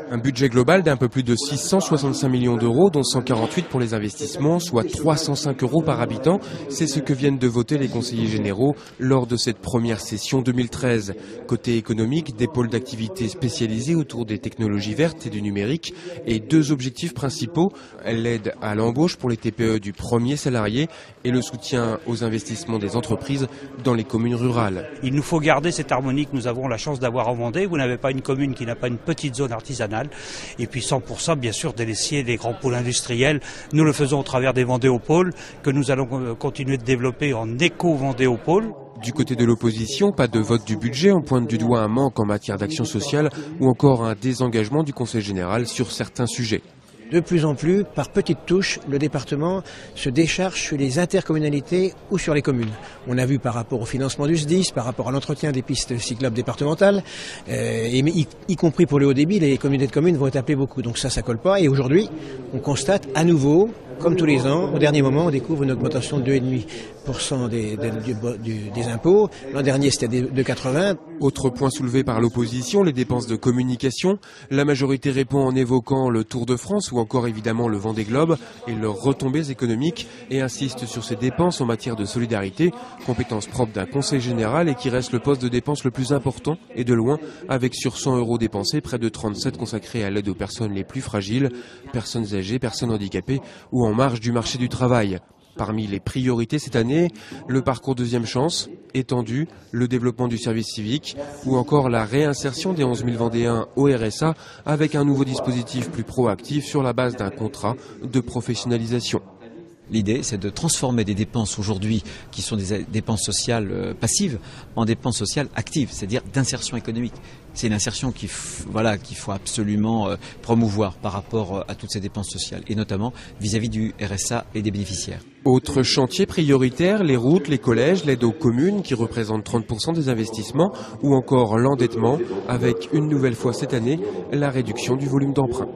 Un budget global d'un peu plus de 665 millions d'euros, dont 148 pour les investissements, soit 305 euros par habitant. C'est ce que viennent de voter les conseillers généraux lors de cette première session 2013. Côté économique, des pôles d'activité spécialisés autour des technologies vertes et du numérique et deux objectifs principaux, l'aide à l'embauche pour les TPE du premier salarié et le soutien aux investissements des entreprises dans les communes rurales. Il nous faut garder cette harmonie que nous avons la chance d'avoir en Vendée. Vous n'avez pas une commune qui n'a pas une petite zone artisanale. Et puis 100% bien sûr délaisser les grands pôles industriels. Nous le faisons au travers des Vendéopoles que nous allons continuer de développer en éco-Vendéopoles. Du côté de l'opposition, pas de vote du budget, on pointe du doigt un manque en matière d'action sociale ou encore un désengagement du Conseil général sur certains sujets. De plus en plus, par petites touches, le département se décharge sur les intercommunalités ou sur les communes. On a vu par rapport au financement du SDIS, par rapport à l'entretien des pistes cyclables départementales, y compris pour le haut débit, les communautés de communes vont être appelées beaucoup. Donc ça colle pas. Et aujourd'hui, on constate à nouveau, comme tous les ans, au dernier moment, on découvre une augmentation de 2,5% des impôts. L'an dernier, c'était de 80. Autre point soulevé par l'opposition, les dépenses de communication. La majorité répond en évoquant le Tour de France ou encore évidemment le Vendée Globe et leurs retombées économiques et insiste sur ces dépenses en matière de solidarité, compétence propre d'un conseil général et qui reste le poste de dépense le plus important et de loin, avec sur 100 euros dépensés, près de 37 consacrés à l'aide aux personnes les plus fragiles, personnes âgées, personnes handicapées ou en marge du marché du travail. Parmi les priorités cette année, le parcours deuxième chance, étendu, le développement du service civique ou encore la réinsertion des 11 000 Vendéens au RSA avec un nouveau dispositif plus proactif sur la base d'un contrat de professionnalisation. L'idée, c'est de transformer des dépenses aujourd'hui qui sont des dépenses sociales passives en dépenses sociales actives, c'est-à-dire d'insertion économique. C'est une insertion qu'il faut absolument promouvoir par rapport à toutes ces dépenses sociales, et notamment vis-à-vis du RSA et des bénéficiaires. Autre chantier prioritaire, les routes, les collèges, l'aide aux communes qui représentent 30% des investissements ou encore l'endettement avec une nouvelle fois cette année la réduction du volume d'emprunt.